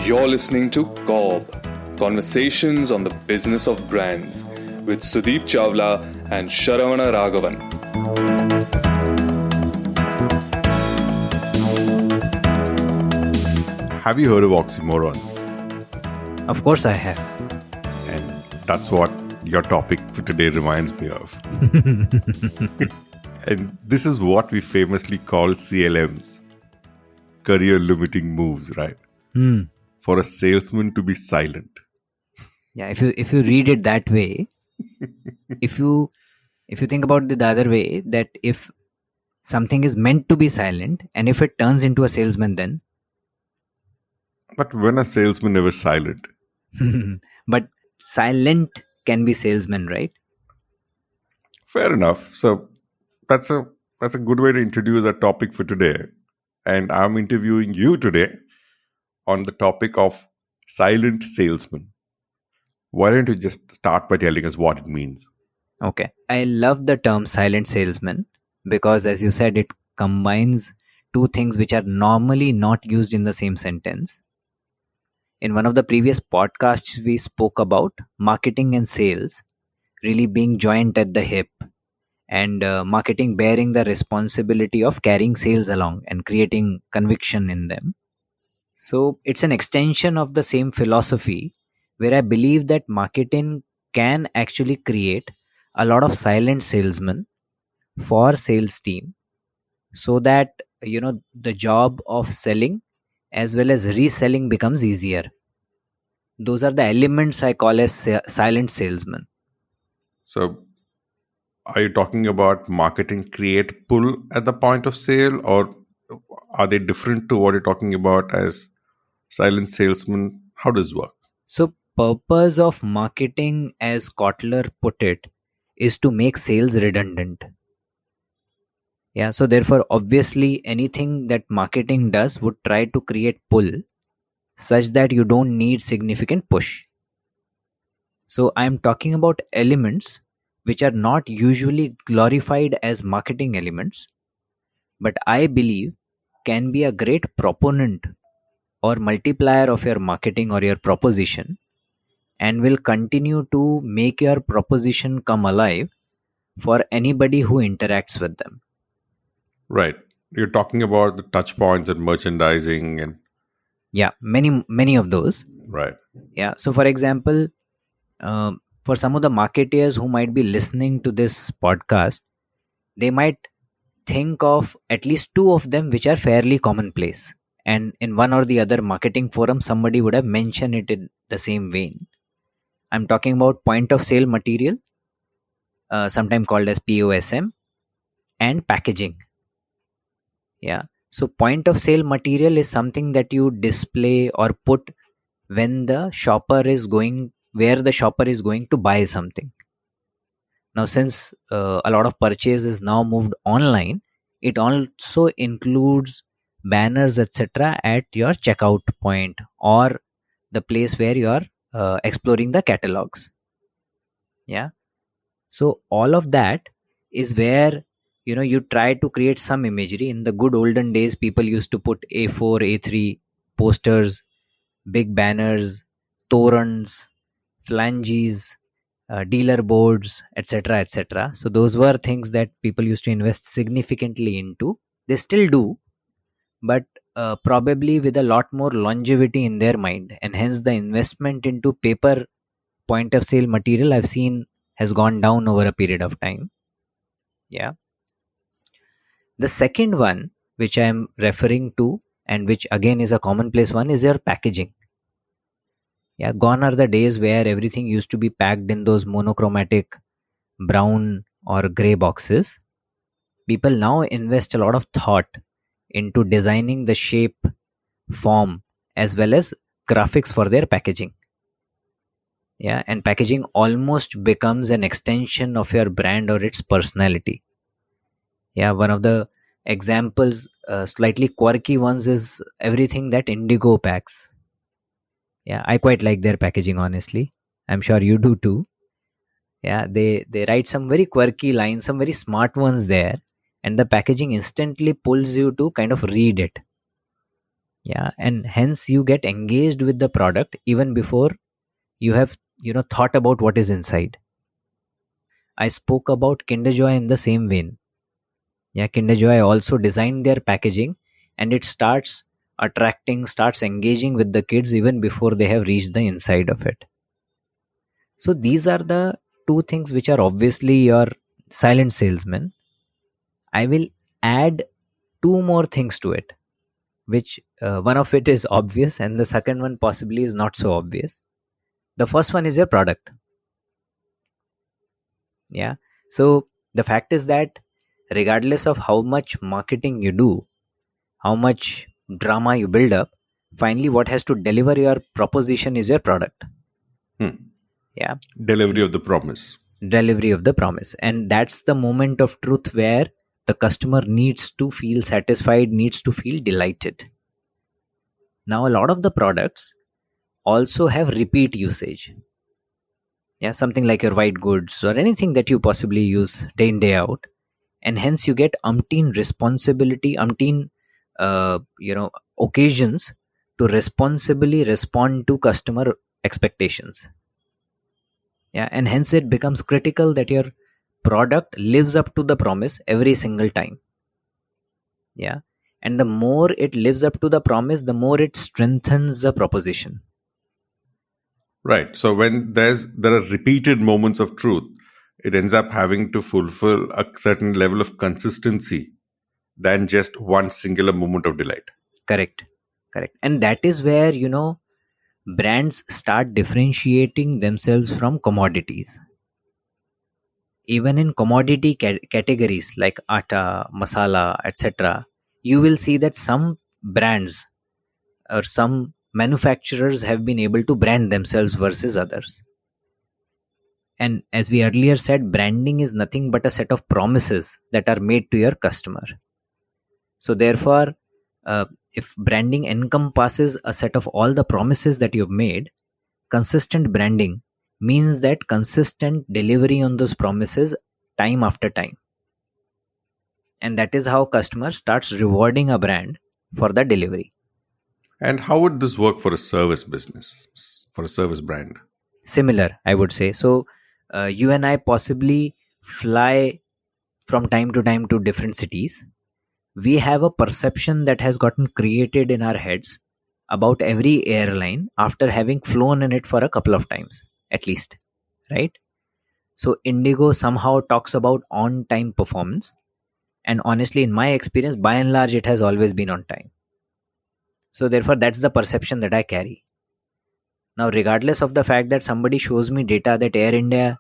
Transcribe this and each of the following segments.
You're listening to Cobb, Conversations on the Business of Brands with Sudeep Chawla and Sharan Raghavan. Have you heard of oxymorons? Of course I have. And that's what your topic for today reminds me of. And this is what we famously call CLMs, career limiting moves, right? For a salesman to be silent. Yeah, if you read it that way, if you think about it the other way, that if something is meant to be silent and if it turns into a salesman then. But when a salesman never silent? But silent can be salesman, right? Fair enough. So that's a good way to introduce our topic for today. And I'm interviewing you today on the topic of silent salesman. Why don't you just start by telling us what it means? Okay. I love the term silent salesman because, as you said, it combines two things which are normally not used in the same sentence. In one of the previous podcasts, we spoke about marketing and sales really being joined at the hip, and marketing bearing the responsibility of carrying sales along and creating conviction in them. So it's an extension of the same philosophy where I believe that marketing can actually create a lot of silent salesmen for sales team, so that the job of selling as well as reselling becomes easier. Those are the elements I call as silent salesman. So are you talking about marketing create pull at the point of sale, or are they different to what you're talking about as silent salesman? How does it work? So purpose of marketing, as Kotler put it, is to make sales redundant. Yeah, so therefore obviously anything that marketing does would try to create pull such that you don't need significant push. So I'm talking about elements which are not usually glorified as marketing elements, but I believe can be a great proponent or multiplier of your marketing or your proposition, and will continue to make your proposition come alive for anybody who interacts with them. Right. You're talking about the touch points and merchandising and Yeah, many of those. right. Yeah, so for example, for some of the marketeers who might be listening to this podcast, they might think of at least two of them which are fairly commonplace, and in one or the other marketing forum somebody would have mentioned it in the same vein. I'm talking about point of sale material, sometimes called as POSM, and packaging. Yeah, so point of sale material is something that you display or put when the shopper is going, where the shopper is going to buy something. Now, since a lot of purchase is now moved online, it also includes banners, etc., at your checkout point or the place where you are exploring the catalogs. Yeah, so all of that is where you try to create some imagery. In the good olden days, people used to put A4, A3 posters, big banners, torrents, flanges, dealer boards, etc., etc. So those were things that people used to invest significantly into. They still do, but probably with a lot more longevity in their mind, and hence the investment into paper point of sale material I've seen has gone down over a period of time. Yeah. The second one, which I am referring to, and which again is a commonplace one, is your packaging. Yeah, gone are the days where everything used to be packed in those monochromatic brown or gray boxes. People now invest a lot of thought into designing the shape, form, as well as graphics for their packaging. Yeah, and packaging almost becomes an extension of your brand or its personality. Yeah, one of the examples, slightly quirky ones, is everything that Indigo packs. Yeah, I quite like their packaging, honestly. I'm sure you do too. Yeah, they write some very quirky lines, some very smart ones there, and the packaging instantly pulls you to kind of read it. Yeah, and hence you get engaged with the product even before you have thought about what is inside. I spoke about Kinder Joy in the same vein. Yeah, Kinder Joy also designed their packaging, and it starts engaging with the kids even before they have reached the inside of it. So these are the two things which are obviously your silent salesman. I will add two more things to it, which one of it is obvious and the second one possibly is not so obvious. The first one is your product. Yeah. So the fact is that regardless of how much marketing you do, how much drama you build up, finally what has to deliver your proposition is your product. Hmm. Yeah. Delivery of the promise. Delivery of the promise. And that's the moment of truth where the customer needs to feel satisfied, needs to feel delighted. Now, a lot of the products also have repeat usage. Yeah, something like your white goods or anything that you possibly use day in, day out. And hence you get umpteen responsibility, umpteen, occasions to responsibly respond to customer expectations. Yeah, and hence it becomes critical that your product lives up to the promise every single time. Yeah, and the more it lives up to the promise, the more it strengthens the proposition. Right. So when there are repeated moments of truth, it ends up having to fulfill a certain level of consistency than just one singular moment of delight. Correct. And that is where brands start differentiating themselves from commodities. Even in commodity categories like atta, masala, etc., you will see that some brands or some manufacturers have been able to brand themselves versus others. And as we earlier said, branding is nothing but a set of promises that are made to your customer. So therefore, if branding encompasses a set of all the promises that you've made, consistent branding means that consistent delivery on those promises time after time. And that is how customer starts rewarding a brand for the delivery. And how would this work for a service business, for a service brand? Similar, I would say. So you and I possibly fly from time to time to different cities. We have a perception that has gotten created in our heads about every airline after having flown in it for a couple of times at least, right? So Indigo somehow talks about on time performance, and honestly in my experience by and large it has always been on time. So therefore that's the perception that I carry. Now regardless of the fact that somebody shows me data that Air India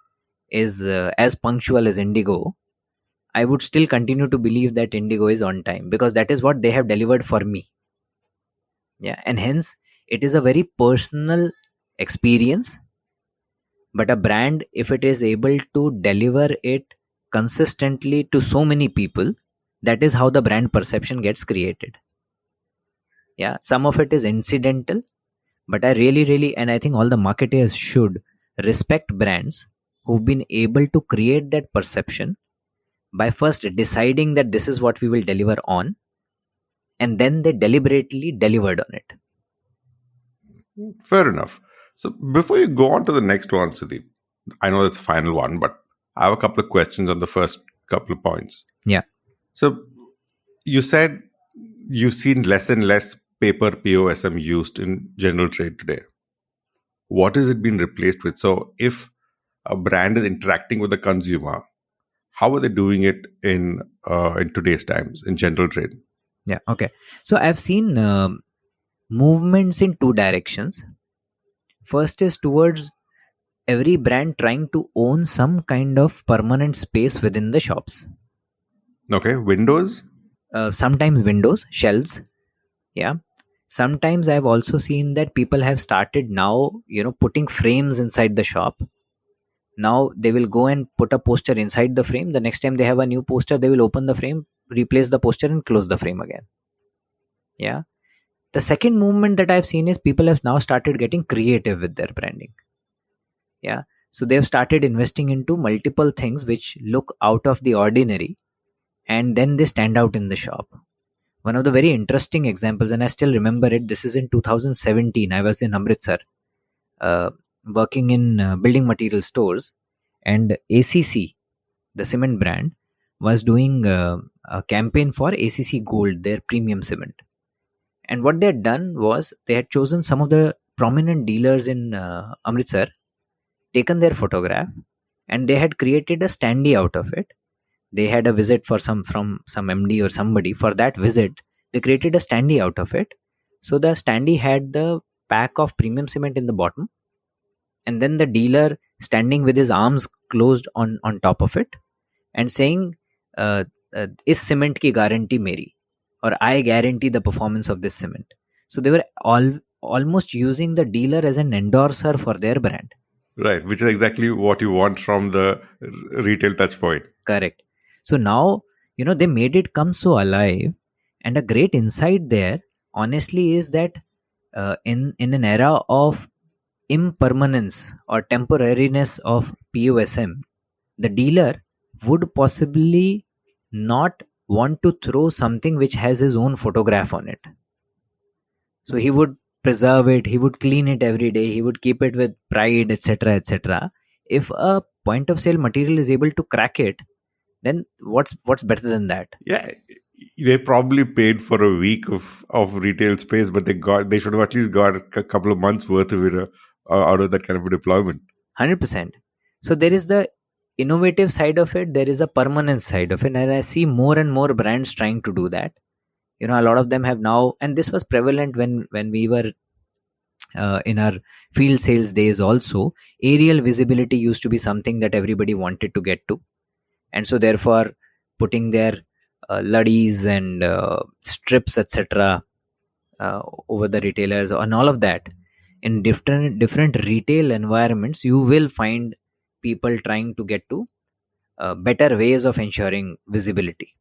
is as punctual as Indigo, I would still continue to believe that Indigo is on time because that is what they have delivered for me. Yeah, and hence it is a very personal experience. But a brand, if it is able to deliver it consistently to so many people, that is how the brand perception gets created. Yeah, some of it is incidental, but I really, and I think all the marketers should respect brands who've been able to create that perception by first deciding that this is what we will deliver on, and then they deliberately delivered on it. Fair enough. So before you go on to the next one, Sudeep, I know that's the final one, but I have a couple of questions on the first couple of points. Yeah. So you said you've seen less and less paper POSM used in general trade today. What is it being replaced with? So if a brand is interacting with the consumer, how are they doing it in today's times in general trade? Yeah. Okay. So I've seen movements in two directions. First is towards every brand trying to own some kind of permanent space within the shops. Okay, windows. Sometimes windows, shelves. Yeah. Sometimes I've also seen that people have started now, putting frames inside the shop. Now they will go and put a poster inside the frame. The next time they have a new poster, they will open the frame, replace the poster, and close the frame again. Yeah. The second movement that I've seen is people have now started getting creative with their branding. Yeah. So they've started investing into multiple things which look out of the ordinary, and then they stand out in the shop. One of the very interesting examples, and I still remember it, this is in 2017. I was in Amritsar, uh, working in building material stores, and ACC, the cement brand, was doing a campaign for ACC Gold, their premium cement. And what they had done was they had chosen some of the prominent dealers in Amritsar, taken their photograph, and they had created a standee out of it. They had a visit from some MD or somebody. For that visit, they created a standee out of it. So the standee had the pack of premium cement in the bottom, and then the dealer standing with his arms closed on top of it and saying, "Is cement ki guarantee meri," or "I guarantee the performance of this cement." So they were almost using the dealer as an endorser for their brand. Right, which is exactly what you want from the retail touch point. Correct. So now, they made it come so alive. And a great insight there, honestly, is that in an era of impermanence or temporariness of POSM, the dealer would possibly not want to throw something which has his own photograph on it. So he would preserve it, he would clean it every day, he would keep it with pride, etc., etc. If a point of sale material is able to crack it, then what's better than that? Yeah, they probably paid for a week of retail space, but they should have at least got a couple of months worth of it out of that kind of a deployment. 100%. So there is the innovative side of it, there is a permanent side of it, and I see more and more brands trying to do that. A lot of them have now, and this was prevalent when we were in our field sales days also. Aerial visibility used to be something that everybody wanted to get to, and so therefore putting their luddies and strips, etc., over the retailers and all of that. In different retail environments, you will find people trying to get to better ways of ensuring visibility.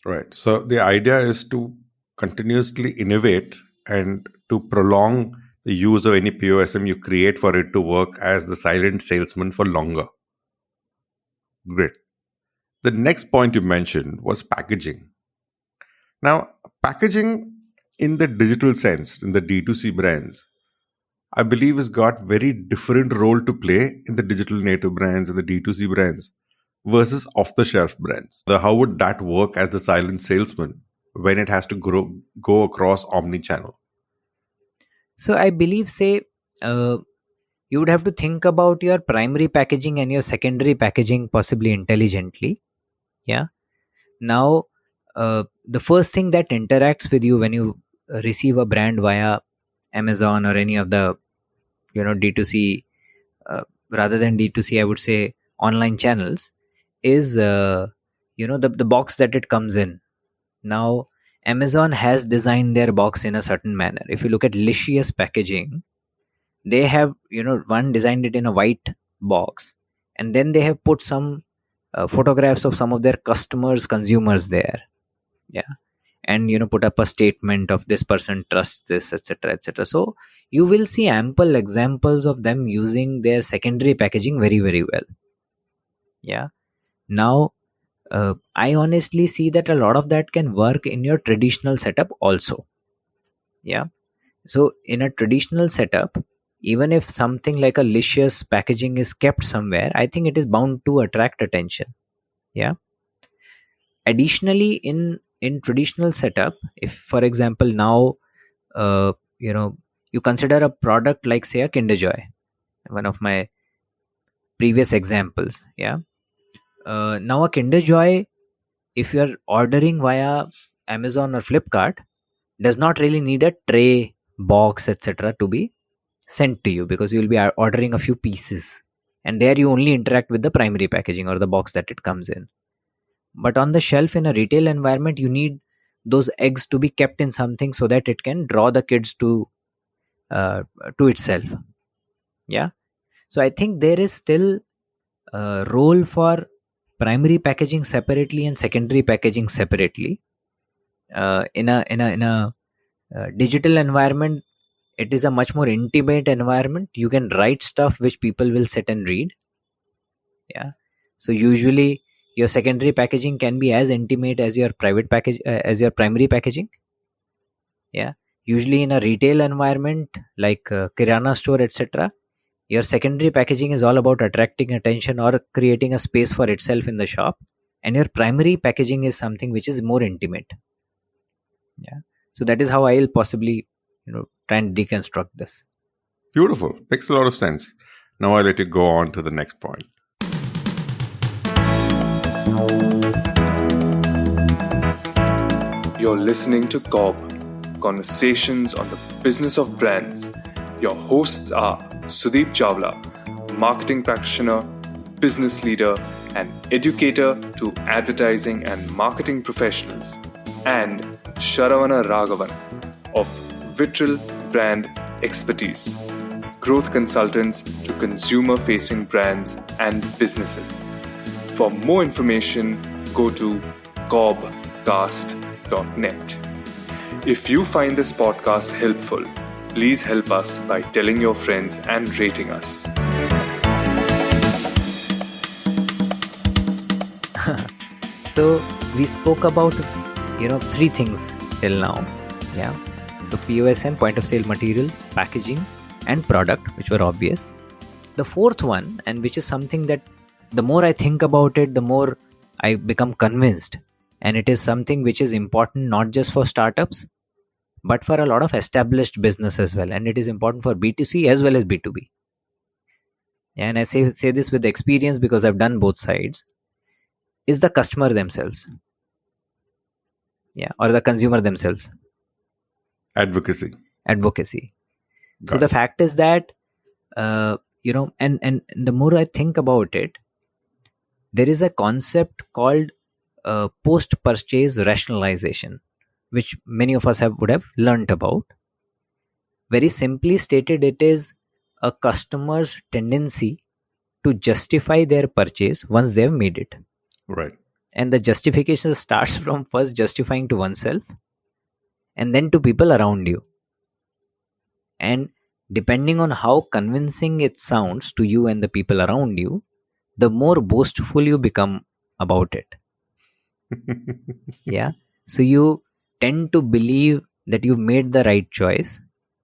Right. So the idea is to continuously innovate and to prolong the use of any POSM you create for it to work as the silent salesman for longer. Great. The next point you mentioned was packaging. Now, packaging in the digital sense, in the D2C brands, I believe has got very different role to play in the digital native brands and the D2C brands versus off-the-shelf brands. How would that work as the silent salesman when it has to go across omni-channel? So I believe, say, you would have to think about your primary packaging and your secondary packaging possibly intelligently. Yeah. Now, the first thing that interacts with you when you receive a brand via Amazon or any of the D2C, rather than D2C, I would say online channels, is the box that it comes in. Now, Amazon has designed their box in a certain manner. If you look at Licious packaging, they have one designed it in a white box, and then they have put some photographs of some of their consumers there. Yeah. And put up a statement of this person trusts this, etc., etc. So you will see ample examples of them using their secondary packaging very, very well. Yeah. Now, I honestly see that a lot of that can work in your traditional setup also. Yeah. So in a traditional setup, even if something like a Licious packaging is kept somewhere, I think it is bound to attract attention. Yeah. Additionally, in traditional setup, if for example now you consider a product like, say, a Kinder Joy, one of my previous examples. Yeah. Now a Kinder Joy, if you're ordering via Amazon or Flipkart, does not really need a tray, box, etc. to be sent to you, because you will be ordering a few pieces, and there you only interact with the primary packaging or the box that it comes in. But on the shelf in a retail environment, you need those eggs to be kept in something so that it can draw the kids to itself. Yeah. So I think there is still a role for primary packaging separately and secondary packaging separately. In a digital environment, it is a much more intimate environment. You can write stuff which people will sit and read. Yeah. So usually your secondary packaging can be as intimate as your private package, as your primary packaging. Yeah, usually in a retail environment like kirana store, etc., your secondary packaging is all about attracting attention or creating a space for itself in the shop, and your primary packaging is something which is more intimate. Yeah, so that is how I'll possibly try and deconstruct this. Beautiful. Makes a lot of sense. Now I let you go on to the next point. You're listening to Cobb, Conversations on the Business of Brands. Your hosts are Sudeep Chawla, marketing practitioner, business leader, and educator to advertising and marketing professionals, and Sharavana Raghavan of Vitral Brand Expertise, growth consultants to consumer-facing brands and businesses. For more information, go to cobbcast.net. If you find this podcast helpful, please help us by telling your friends and rating us. So we spoke about three things till now. Yeah. So POSM, point of sale material, packaging, and product, which were obvious. The fourth one, and which is something that the more I think about it, the more I become convinced. And it is something which is important not just for startups, but for a lot of established business as well. And it is important for B2C as well as B2B. And I say this with experience because I've done both sides, is the customer themselves. Yeah, or the consumer themselves. Advocacy. So the fact is that, and the more I think about it, there is a concept called post-purchase rationalization, which many of us would have learnt about. Very simply stated, it is a customer's tendency to justify their purchase once they have made it. Right. And the justification starts from first justifying to oneself and then to people around you. And depending on how convincing it sounds to you and the people around you, the more boastful you become about it. Yeah. So you tend to believe that you've made the right choice,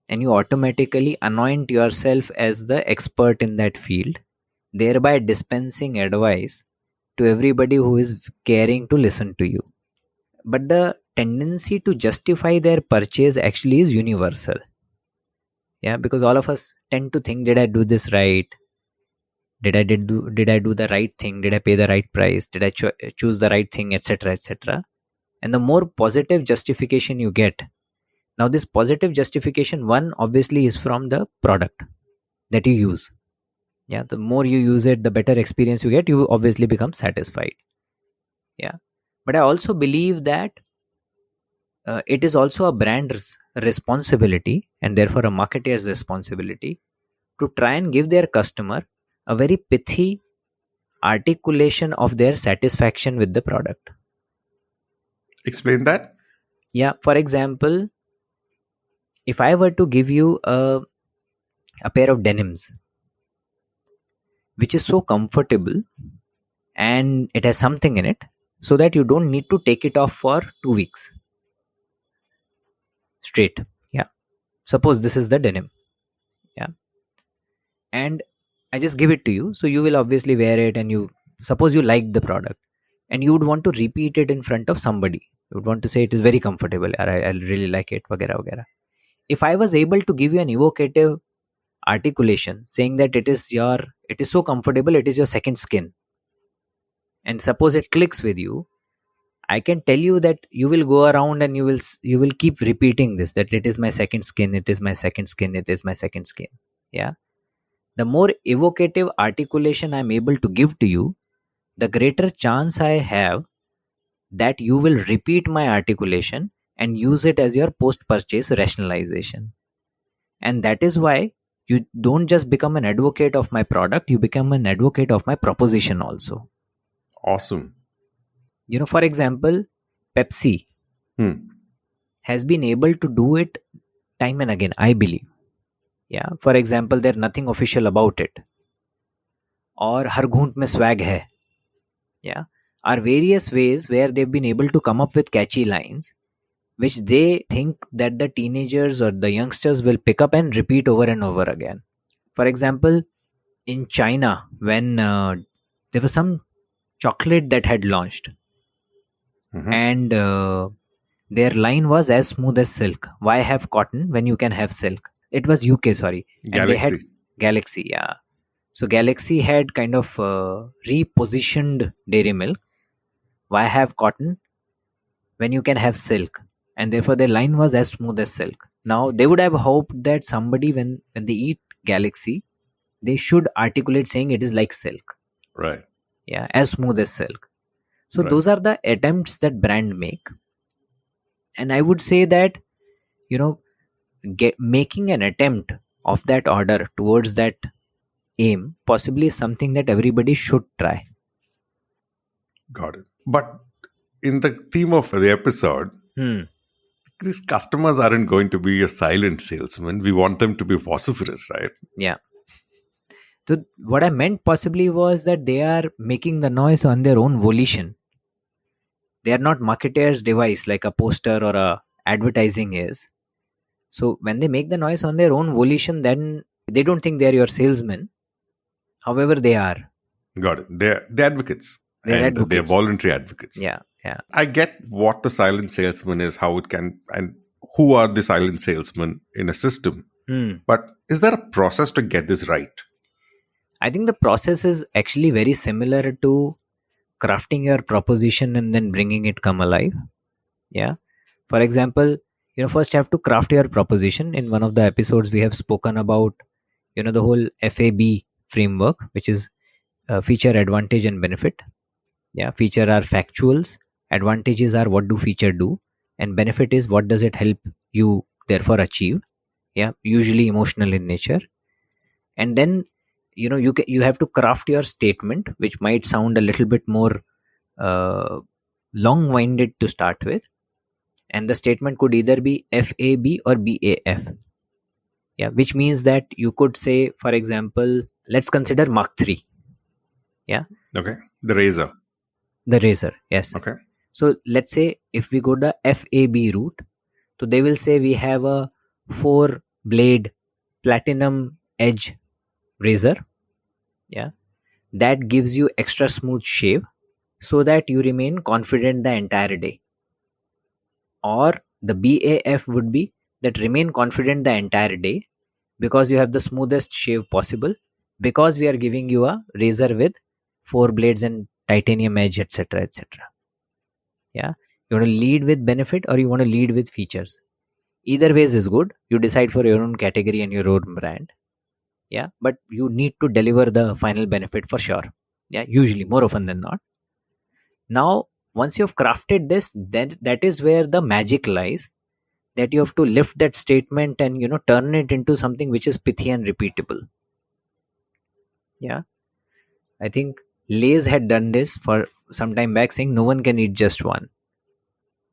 and you automatically anoint yourself as the expert in that field, thereby dispensing advice to everybody who is caring to listen to you. But the tendency to justify their purchase actually is universal. Yeah, because all of us tend to think, did I do this right? Did I do the right thing? Did I pay the right price? Did I choose the right thing, etc., etc.? And the more positive justification you get, now this positive justification, one obviously is from the product that you use. Yeah, the more you use it, the better experience you get. You obviously become satisfied. Yeah, but I also believe that it is also a brand's responsibility, and therefore a marketer's responsibility, to try and give their customer a very pithy articulation of their satisfaction with the product. Explain that. Yeah, for example, if I were to give you a pair of denims which is so comfortable and it has something in it, so that you don't need to take it off for 2 weeks straight. Yeah, suppose this is the denim. Yeah, and I just give it to you, so you will obviously wear it, and you suppose you like the product and you would want to repeat it in front of somebody. You would want to say it is very comfortable, or I really like it, vagera vagera. If I was able to give you an evocative articulation saying that it is so comfortable, it is your second skin, and suppose it clicks with you, I can tell you that you will go around and you will keep repeating this, that it is my second skin, it is my second skin, it is my second skin. Yeah, the more evocative articulation I'm able to give to you, the greater chance I have that you will repeat my articulation and use it as your post-purchase rationalization. And that is why you don't just become an advocate of my product, you become an advocate of my proposition also. Awesome. For example, Pepsi has been able to do it time and again, I believe. Yeah, for example, there's nothing official about it, or har ghoont mein swag hai. Yeah, are various ways where they've been able to come up with catchy lines which they think that the teenagers or the youngsters will pick up and repeat over and over again. For example, in China, when there was some chocolate that had launched, Mhm. and their line was as smooth as silk. Why have cotton when you can have silk? It was UK, sorry, and they had Galaxy. Galaxy, yeah. So Galaxy had kind of repositioned dairy milk. Why have cotton when you can have silk? And therefore their line was as smooth as silk. Now they would have hoped that somebody, when they eat Galaxy, they should articulate saying it is like silk, Right. yeah, as smooth as silk. So Right. those are the attempts that brand make. And I would say that, you know, making an attempt of that order towards that aim possibly is something that everybody should try. Got it. But in the theme of the episode, these customers aren't going to be a silent salesman. We want them to be vociferous, right? Yeah. So what I meant possibly was that they are making the noise on their own volition. They are not marketeer's device like a poster or a advertising is. So when they make the noise on their own volition, then they don't think they are your salesmen. However, they are. Got it. They're advocates. They're and they're advocates. voluntary advocates. Yeah, yeah. I get what the silent salesman is, how it can, and who are the silent salesmen in a system. But is there a process to get this right? I think the process is actually very similar to crafting your proposition and then bringing it come alive. Yeah. For example, first you have to craft your proposition. In one of the episodes, we have spoken about, the whole FAB framework, which is feature, advantage, and benefit. Yeah. Feature are factuals. Advantages are what do feature do, and benefit is what does it help you therefore achieve. Yeah. Usually emotional in nature. And then you have to craft your statement, which might sound a little bit more long-winded to start with, and the statement could either be FAB or BAF. Yeah, which means that you could say, for example, let's consider Mark 3. Yeah. Okay. The razor. The razor. Yes. Okay. So let's say if we go the FAB route, so they will say we have a 4-blade platinum edge razor. Yeah. That gives you extra smooth shave so that you remain confident the entire day. Or the BAF would be that remain confident the entire day because you have the smoothest shave possible, because we are giving you a razor with 4 blades and titanium edge, etc., etc. Yeah. You want to lead with benefit or you want to lead with features. Either ways is good. You decide for your own category and your own brand. Yeah. But you need to deliver the final benefit for sure. Yeah. Usually, more often than not. Now, once you've crafted this, then that is where the magic lies, that you have to lift that statement and turn it into something which is pithy and repeatable. Yeah. I think Lay's had done this for some time back, saying no one can eat just one.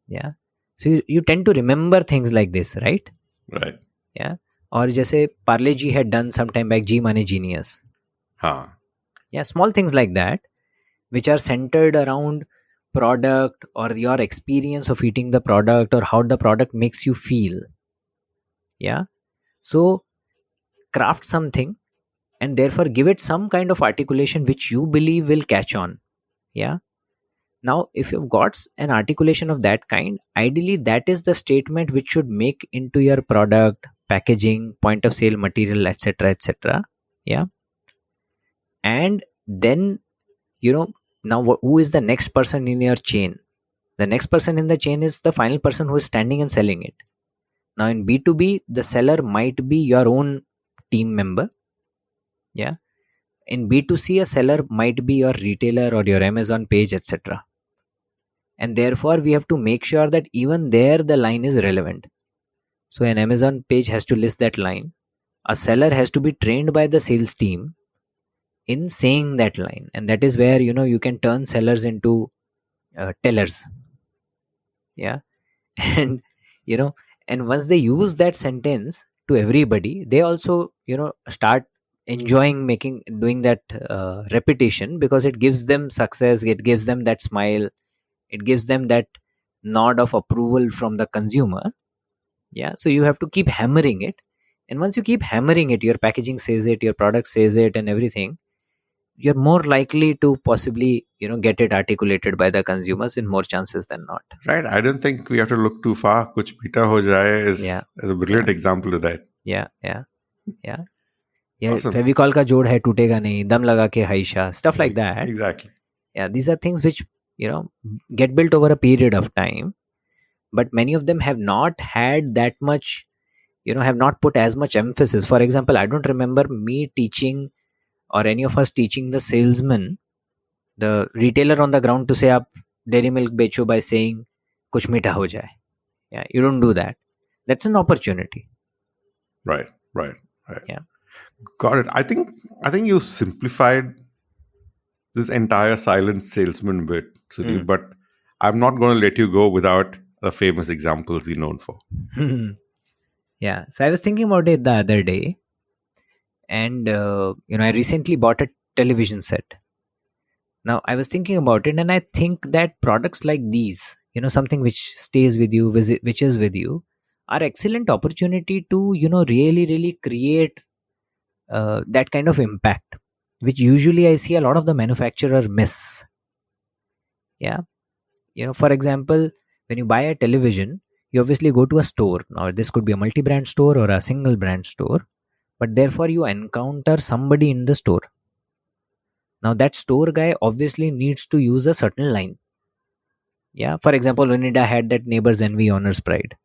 Yeah. So you tend to remember things like this, right? Right. Yeah. Or jaise Parle G had done some time back, G Mane Genius. Yeah. Small things like that, which are centered around product or your experience of eating the product or how the product makes you feel. Yeah. So craft something and therefore give it some kind of articulation which you believe will catch on. Yeah. Now, if you've got an articulation of that kind, ideally that is the statement which should make into your product, packaging, point of sale material, etc., etc. Yeah. And then, now who is the next person in your chain? The next person in the chain is the final person who is standing and selling it. Now in B2B, the seller might be your own team member. Yeah. In B2C, a seller might be your retailer or your Amazon page, etc. And therefore we have to make sure that even there the line is relevant. So an Amazon page has to list that line. A seller has to be trained by the sales team in saying that line, and that is where you can turn sellers into tellers. Yeah. And and once they use that sentence to everybody, they also start enjoying doing that repetition, because it gives them success, it gives them that smile, it gives them that nod of approval from the consumer. Yeah, so you have to keep hammering it, and once you keep hammering it, your packaging says it, your product says it, and everything, you're more likely to possibly get it articulated by the consumers in more chances than not. Right. I don't think we have to look too far. Kuch meeta ho jaye is a brilliant example of that. Yeah. Awesome. Fevicol का जोड़ है टूटेगा नहीं, दम लगा के हाइशा, stuff like that. Exactly. Yeah, these are things which get built over a period of time, but many of them have not had that much, have not put as much emphasis. For example, I don't remember me teaching or any of us teaching the salesman, the retailer on the ground, to say up dairy milk becho by saying kuch meeta ho jaye. Yeah, you don't do that. That's an opportunity. Right. Yeah. Got it. I think you simplified this entire silent salesman bit, Sudeep, but I'm not going to let you go without the famous examples you're known for. Yeah. So I was thinking about it the other day, and I recently bought a television set. Now I was thinking about it, and I think that products like these, something which stays with you, which is with you, are excellent opportunity to really, really create that kind of impact, which usually I see a lot of the manufacturer miss. Yeah. For example, when you buy a television, you obviously go to a store. Now this could be a multi-brand store or a single brand store, but therefore you encounter somebody in the store. Now that store guy obviously needs to use a certain line. Yeah. For example, Oneida had that neighbor's envy, honor's pride.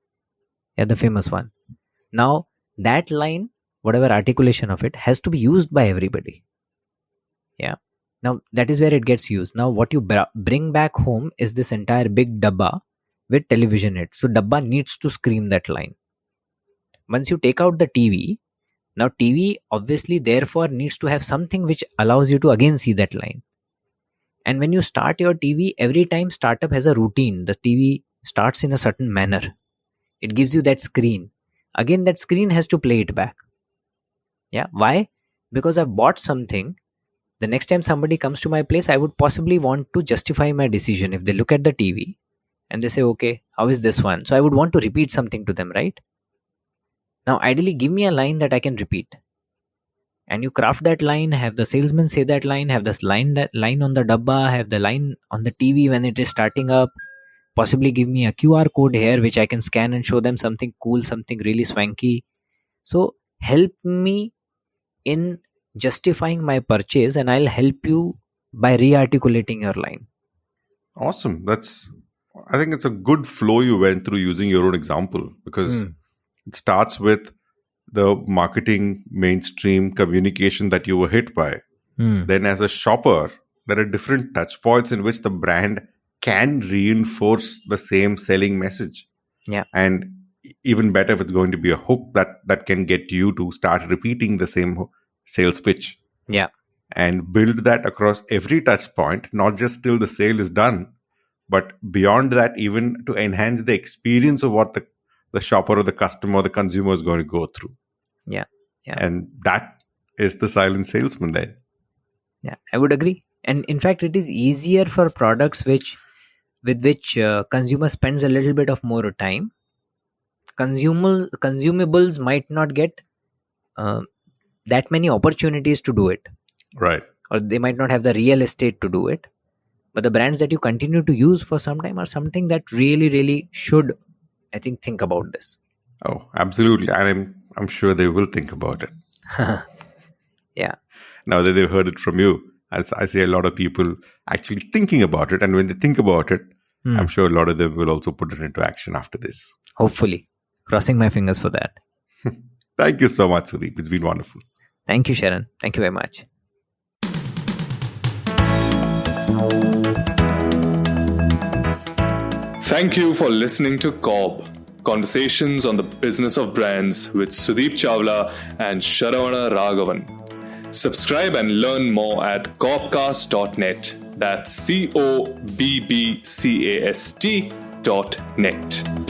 Yeah, the famous one. Now that line, whatever articulation of it, has to be used by everybody. Yeah. Now that is where it gets used. Now what you bring back home is this entire big dabba with television in it. So dabba needs to scream that line. Once you take out the TV, now TV obviously therefore needs to have something which allows you to again see that line. And when you start your TV, every time startup has a routine. The TV starts in a certain manner. It gives you that screen. Again, that screen has to play it back. Yeah. Why? Because I've bought something. The next time somebody comes to my place, I would possibly want to justify my decision. If they look at the TV and they say, okay, how is this one? So I would want to repeat something to them, right? Now, ideally, give me a line that I can repeat. And you craft that line, have the salesman say that line, have this line on the dabba, have the line on the TV when it is starting up. Possibly give me a QR code here, which I can scan and show them something cool, something really swanky. So help me in justifying my purchase, and I'll help you by re-articulating your line. Awesome. I think it's a good flow you went through using your own example, because it starts with the marketing mainstream communication that you were hit by. Then as a shopper, there are different touch points in which the brand can reinforce the same selling message. Yeah. And even better if it's going to be a hook that can get you to start repeating the same sales pitch. Yeah. And build that across every touch point, not just till the sale is done, but beyond that, even to enhance the experience of what the shopper or the customer or the consumer is going to go through. Yeah. And that is the silent salesman then. Yeah, I would agree. And in fact, it is easier for products with which consumer spends a little bit of more time. Consumables might not get that many opportunities to do it. Right. Or they might not have the real estate to do it. But the brands that you continue to use for some time are something that really, really should, I think about this. Oh, absolutely. And I'm sure they will think about it. Yeah. Now that they've heard it from you, I see a lot of people actually thinking about it. And when they think about it, I'm sure a lot of them will also put it into action after this. Hopefully. Crossing my fingers for that. Thank you so much, Sudeep. It's been wonderful. Thank you, Sharan. Thank you very much. Thank you for listening to COB, Conversations on the Business of Brands with Sudeep Chawla and Sharan Raghavan. Subscribe and learn more at cobcast.net. That's COBBCAST.net.